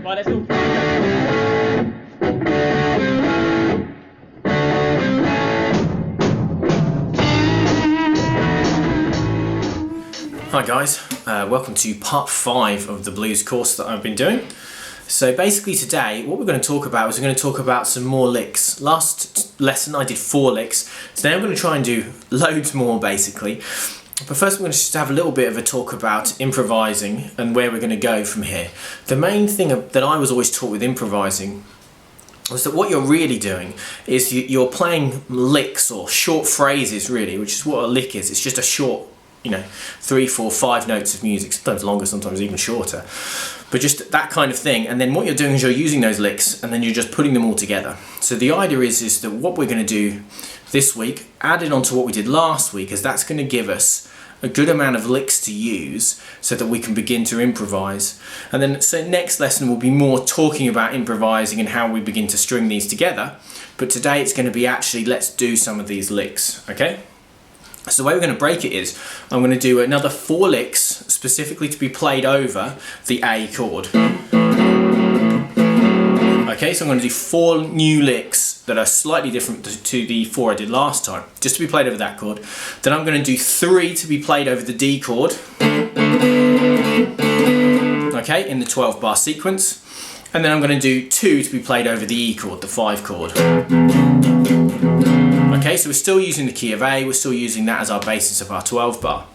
Right, let's all. Hi guys, welcome to part 5 of the blues course that I've been doing. So basically today what we're going to talk about is we're going to talk about some more licks. Last lesson I did 4 licks. Today I'm going to try and do loads more basically. But first we're going to just have a little bit of a talk about improvising and where we're going to go from here. The main thing that I was always taught with improvising was that what you're really doing is you're playing licks or short phrases really, which is what a lick is. It's just a short, 3, 4, 5 notes of music, sometimes longer, sometimes even shorter, but just that kind of thing. And then what you're doing is you're using those licks and then you're just putting them all together. So the idea is that what we're going to do this week, added on to what we did last week, is that's going to give us a good amount of licks to use so that we can begin to improvise. And then so next lesson will be more talking about improvising and how we begin to string these together. But today it's going to be actually let's do some of these licks, okay? So the way we're going to break it is I'm going to do another 4 licks specifically to be played over the A chord. Okay, so I'm going to do 4 new licks that are slightly different to the 4 I did last time, just to be played over that chord. Then I'm going to do 3 to be played over the D chord, okay, in the 12 bar sequence. And then I'm going to do 2 to be played over the E chord, the 5 chord. Okay, so we're still using the key of A, we're still using that as our basis of our 12 bar.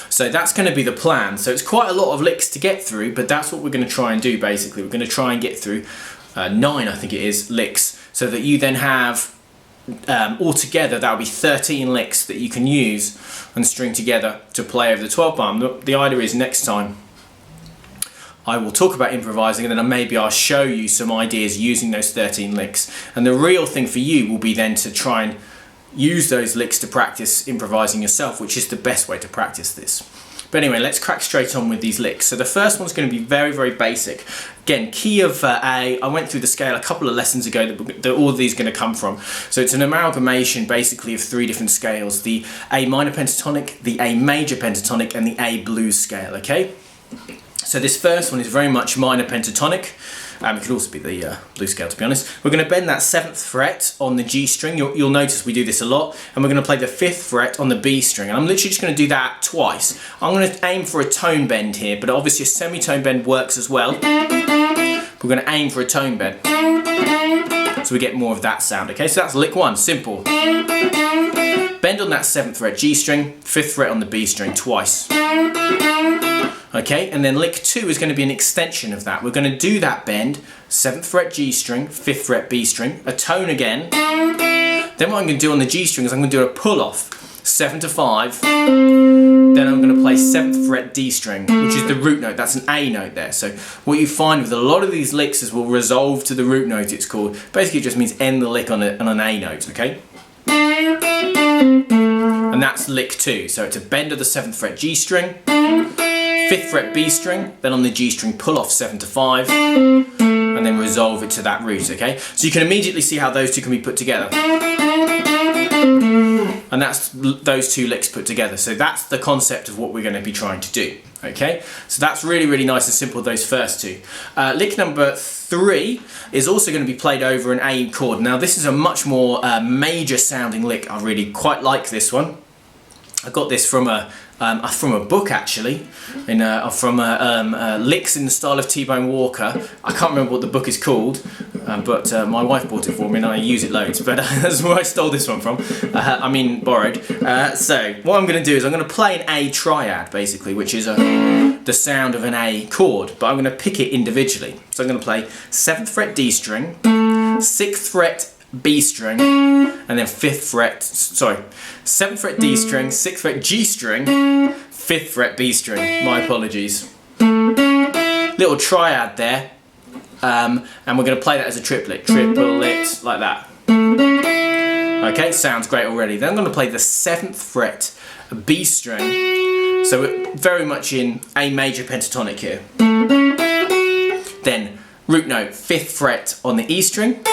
So that's going to be the plan. So it's quite a lot of licks to get through, but that's what we're going to try and do basically. We're going to try and get through 9, I think it is, licks, so that you then have altogether that'll be 13 licks that you can use and string together to play over the 12 bar. The idea is next time I will talk about improvising and then maybe I'll show you some ideas using those 13 licks. And the real thing for you will be then to try and use those licks to practice improvising yourself, which is the best way to practice this. But anyway, let's crack straight on with these licks. So the first one's going to be very, very basic. Again, key of A, I went through the scale a couple of lessons ago that all of these are going to come from. So it's an amalgamation basically of 3 different scales: the A minor pentatonic, the A major pentatonic, and the A blues scale, okay? So this first one is very much minor pentatonic. It could also be the blues scale, to be honest. We're going to bend that 7th fret on the G string. You'll notice we do this a lot. And we're going to play the 5th fret on the B string. And I'm literally just going to do that twice. I'm going to aim for a tone bend here, but obviously a semitone bend works as well. We're going to aim for a tone bend, so we get more of that sound, okay? So that's lick 1, simple. Bend on that 7th fret G string, 5th fret on the B string twice. Okay, and then lick 2 is going to be an extension of that. We're going to do that bend, 7th fret G string, 5th fret B string, a tone again. Then what I'm going to do on the G string is I'm going to do a pull off, 7 to 5. Then I'm going to play 7th fret D string, which is the root note. That's an A note there. So what you find with a lot of these licks is we'll resolve to the root note, it's called. Basically it just means end the lick on an A note, okay? And that's lick 2. So it's a bend of the 7th fret G string, 5th fret B string, then on the G string pull off 7 to 5, and then resolve it to that root, okay? So you can immediately see how those two can be put together. And that's those 2 licks put together. So that's the concept of what we're going to be trying to do, okay? So that's really, really nice and simple, those first 2. Lick number 3 is also going to be played over an A chord. Now this is a much more major sounding lick. I really quite like this one. I got this from a book actually, from Licks in the Style of T-Bone Walker. I can't remember what the book is called, but my wife bought it for me and I use it loads, but that's where I stole this one from. Borrowed. So what I'm going to do is I'm going to play an A triad basically, which is the sound of an A chord, but I'm going to pick it individually. So I'm going to play 7th fret D string, 6th fret B string, and then 7th fret D string, 6th fret G string, 5th fret B string. My apologies. Little triad there, and we're going to play that as a triplet like that. Okay, sounds great already. Then I'm going to play the 7th fret B string, so we're very much in A major pentatonic here. Then root note, 5th fret on the E string,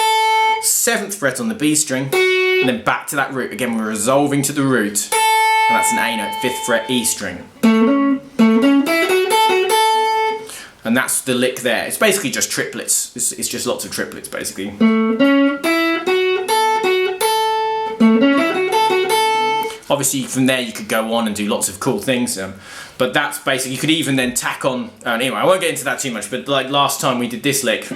7th fret on the B string, and then back to that root. Again, we're resolving to the root, and that's an A note, 5th fret E string. And that's the lick there. It's basically just triplets. It's just lots of triplets, basically. Obviously, from there you could go on and do lots of cool things. But that's basically, you could even then tack on, anyway, I won't get into that too much, but like last time we did this lick.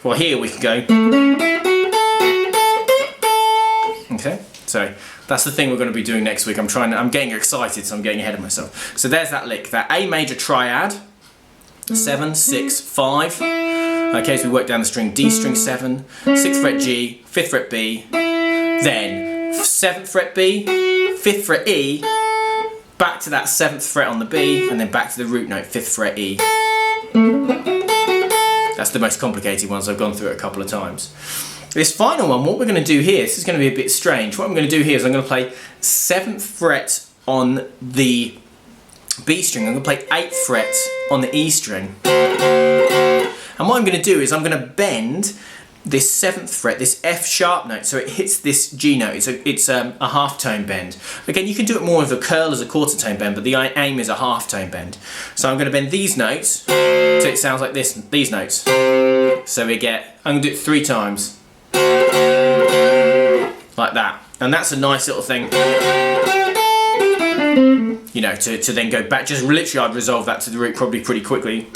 Well, here we could go. Okay, so that's the thing we're going to be doing next week. I'm getting excited, so I'm getting ahead of myself. So there's that lick, that A major triad, 7, 6, 5. Okay, so we work down the string, D string 7, 6th fret G, 5th fret B, then 7th fret B, 5th fret E, back to that 7th fret on the B, and then back to the root note, 5th fret E. That's the most complicated one, so I've gone through it a couple of times. This final one, what we're going to do here, this is going to be a bit strange. What I'm going to do here is I'm going to play 7th fret on the B string, I'm going to play 8th fret on the E string. And what I'm going to do is I'm going to bend this 7th fret, this F sharp note, so it hits this G note. It's a half tone bend. Again, you can do it more with a curl as a quarter tone bend, but the aim is a half tone bend. So I'm going to bend these notes so it sounds like this, these notes. So we get, I'm going to do it 3 times. Like that. And that's a nice little thing, you know, to then go back. Just literally I'd resolve that to the root probably pretty quickly.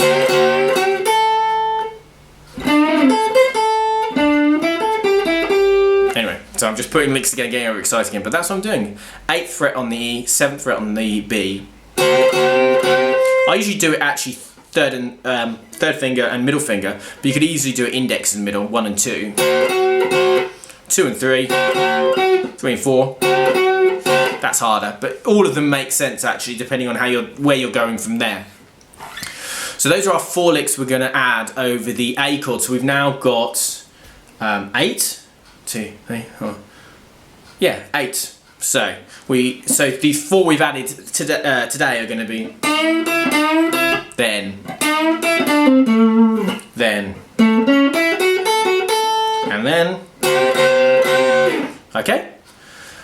Anyway, so I'm just putting licks together, getting overexcited again, but that's what I'm doing. 8th fret on the E, 7th fret on the B. I usually do it actually third finger and middle finger, but you could easily do it index and middle, 1 and 2. 2 and 3, 3 and 4. That's harder, but all of them make sense actually, depending on where you're going from there. So those are our 4 licks we're going to add over the A chord. So we've now got 8, 2, 3, 4. Yeah, 8. So these 4 we've added today are going to be then, and then. Okay,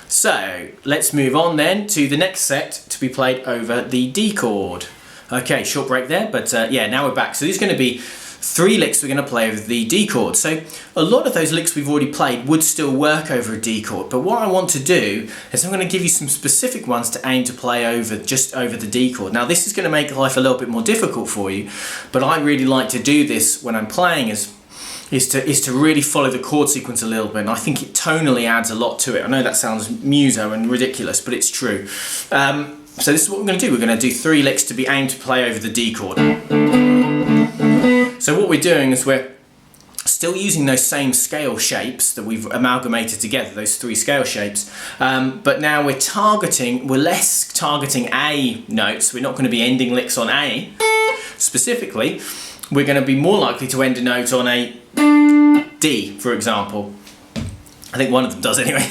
so let's move on then to the next set to be played over the D chord. Okay, short break there, but yeah, now we're back. So these are going to be 3 licks we're going to play over the D chord. So a lot of those licks we've already played would still work over a D chord, but what I want to do is I'm going to give you some specific ones to aim to play over, just over the D chord. Now this is going to make life a little bit more difficult for you, but I really like to do this when I'm playing is to really follow the chord sequence a little bit, and I think it tonally adds a lot to it. I know that sounds muso and ridiculous, but it's true. So this is what we're going to do. We're going to do 3 licks to be aimed to play over the D chord. So what we're doing is we're still using those same scale shapes that we've amalgamated together, those 3 scale shapes, but now we're less targeting A notes. We're not going to be ending licks on A specifically. We're going to be more likely to end a note on a D, for example. I think one of them does anyway.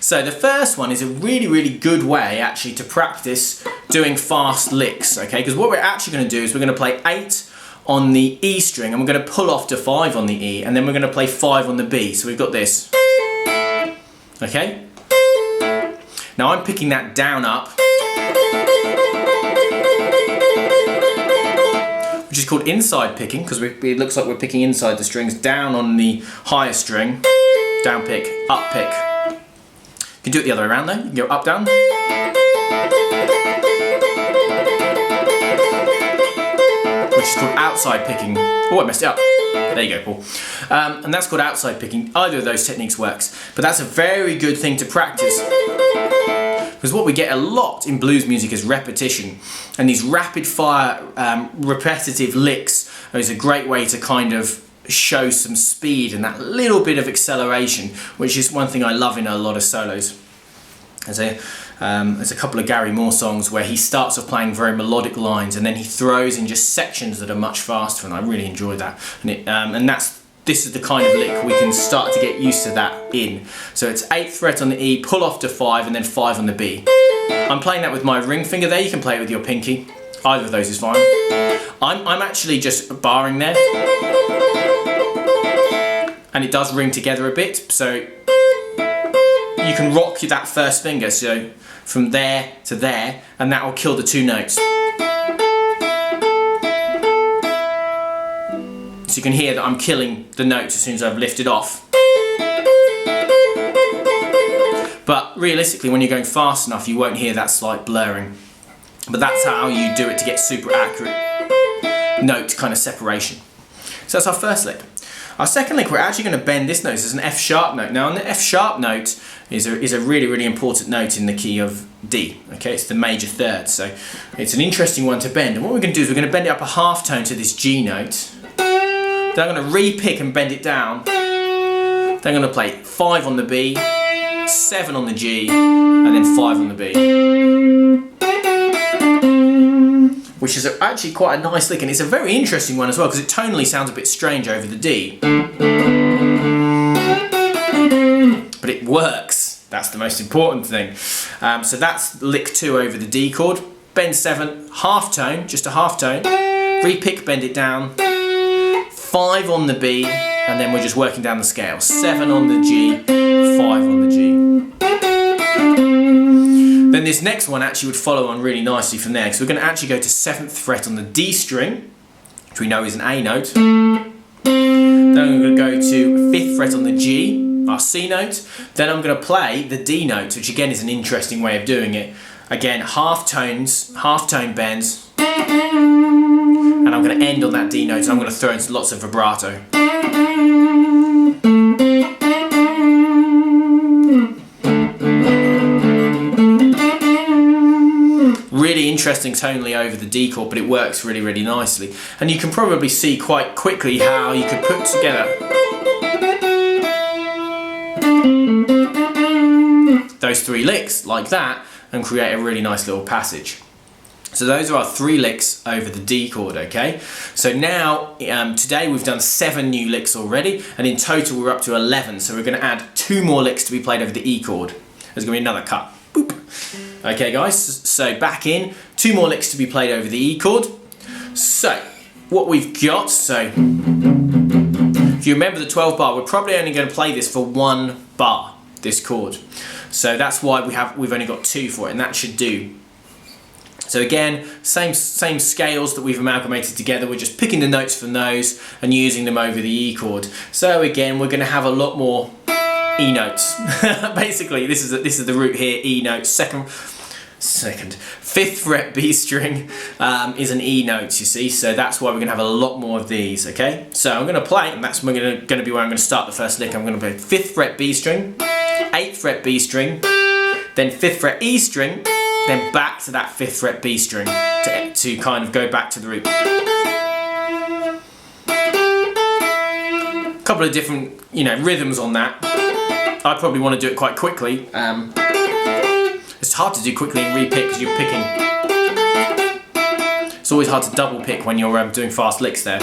So the first one is a really, really good way actually to practice doing fast licks, okay? Because what we're actually going to do is we're going to play 8 on the E string and we're going to pull off to 5 on the E, and then we're going to play 5 on the B. So we've got this, okay? Now I'm picking that down up, which is called inside picking, because it looks like we're picking inside the strings, down on the higher string, down pick, up pick. You can do it the other way around though, you can go up, down. Which is called outside picking. Oh, I messed it up. There you go, Paul. And that's called outside picking. Either of those techniques works, but that's a very good thing to practice. Because what we get a lot in blues music is repetition, and these rapid fire repetitive licks is a great way to kind of show some speed and that little bit of acceleration, which is one thing I love in a lot of solos. There's a couple of Gary Moore songs where he starts off playing very melodic lines and then he throws in just sections that are much faster, and I really enjoy that. And this is the kind of lick we can start to get used to that in. So it's 8th fret on the E, pull off to 5, and then 5 on the B. I'm playing that with my ring finger there. You can play it with your pinky. Either of those is fine. I'm actually just barring there. And it does ring together a bit, so you can rock that first finger, so from there to there, and that will kill the 2 notes. you can hear that I'm killing the notes as soon as I've lifted off. But realistically, when you're going fast enough, you won't hear that slight blurring. But that's how you do it to get super accurate note kind of separation. So that's our first lick. Our second lick, we're actually going to bend this note as an F sharp note. Now, the F sharp note is a really, really important note in the key of D. Okay, it's the major third, so it's an interesting one to bend. And what we're going to do is we're going to bend it up a half tone to this G note. Then I'm going to re-pick and bend it down. Then I'm going to play 5 on the B, 7 on the G, and then 5 on the B. Which is actually quite a nice lick, and it's a very interesting one as well because it tonally sounds a bit strange over the D. But it works. That's the most important thing. So that's lick 2 over the D chord. Bend 7, half tone, just a half tone. Re-pick, bend it down. 5 on the B, and then we're just working down the scale. 7 on the G, 5 on the G. Then this next one actually would follow on really nicely from there, because we're going to actually go to 7th fret on the D string, which we know is an A note. Then I'm going to go to 5th fret on the G, our C note. Then I'm going to play the D note, which again is an interesting way of doing it. Again, half tones, half tone bends. And I'm going to end on that D note, and I'm going to throw in lots of vibrato. Really interesting tonally over the D chord, but it works really, really nicely. And you can probably see quite quickly how you could put together those 3 licks like that and create a really nice little passage. So those are our 3 licks over the D chord, okay? So now, today we've done 7 new licks already, and in total we're up to 11, so we're going to add 2 more licks to be played over the E chord. There's going to be another cut. Boop. Okay guys, so back in, 2 more licks to be played over the E chord. So, what we've got, so if you remember the 12 bar, we're probably only going to play this for 1 bar, this chord. So that's why we've only got 2 for it, and that should do. So again, same scales that we've amalgamated together, we're just picking the notes from those and using them over the E chord. So again, we're going to have a lot more E notes. Basically, this is the root here, E note, 5th fret B string is an E note, you see, so that's why we're going to have a lot more of these, okay? So I'm going to play, and that's going to be where I'm going to start the first lick. I'm going to play 5th fret B string, 8th fret B string, then 5th fret E string, then back to that 5th fret B string to kind of go back to the root. A couple of different, rhythms on that. I probably want to do it quite quickly. It's hard to do quickly and re-pick because you're picking. It's always hard to double pick when you're doing fast licks there.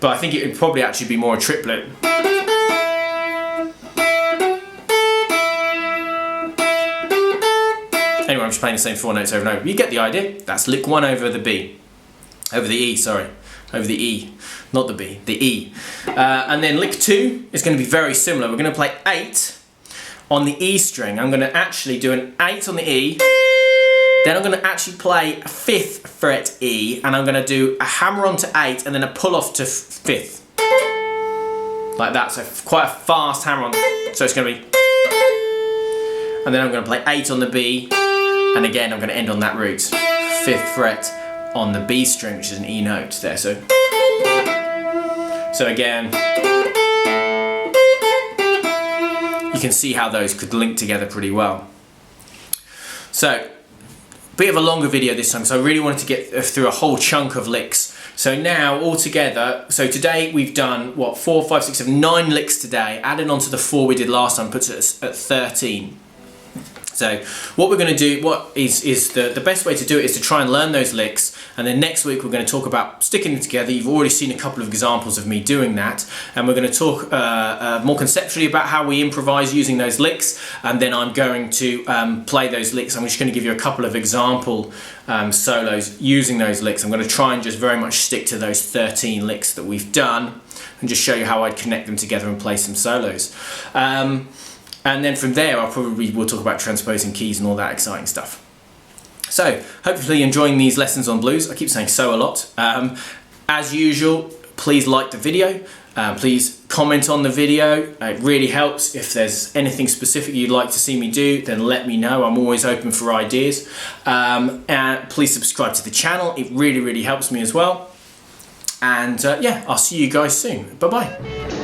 But I think it would probably actually be more a triplet. Anyway, I'm just playing the same 4 notes over and over. You get the idea. That's lick 1 over the B. Over the E, sorry. Over the E. Not the B, the E. And then lick 2 is going to be very similar. We're going to play 8 on the E string. I'm going to actually do an 8 on the E. Then I'm going to actually play a 5th fret E. And I'm going to do a hammer on to 8 and then a pull off to 5th. Like that. So quite a fast hammer on. So it's going to be. And then I'm going to play 8 on the B. And again, I'm going to end on that root. 5th fret on the B string, which is an E note there. So again, you can see how those could link together pretty well. So, bit of a longer video this time, so I really wanted to get through a whole chunk of licks. So now, all together, so today we've done, 4, 5, 6, 7, 9 licks today, added on to the 4 we did last time, puts us at 13. So what we're going to do, the best way to do it is to try and learn those licks, and then next week we're going to talk about sticking them together. You've already seen a couple of examples of me doing that, and we're going to talk more conceptually about how we improvise using those licks, and then I'm going to play those licks. I'm just going to give you a couple of example solos using those licks. I'm going to try and just very much stick to those 13 licks that we've done and just show you how I'd connect them together and play some solos. And then from there, we'll talk about transposing keys and all that exciting stuff. So hopefully you're enjoying these lessons on blues. I keep saying so a lot. As usual, please like the video. Please comment on the video. It really helps. If there's anything specific you'd like to see me do, then let me know. I'm always open for ideas. And please subscribe to the channel. It really, really helps me as well. And yeah, I'll see you guys soon. Bye-bye.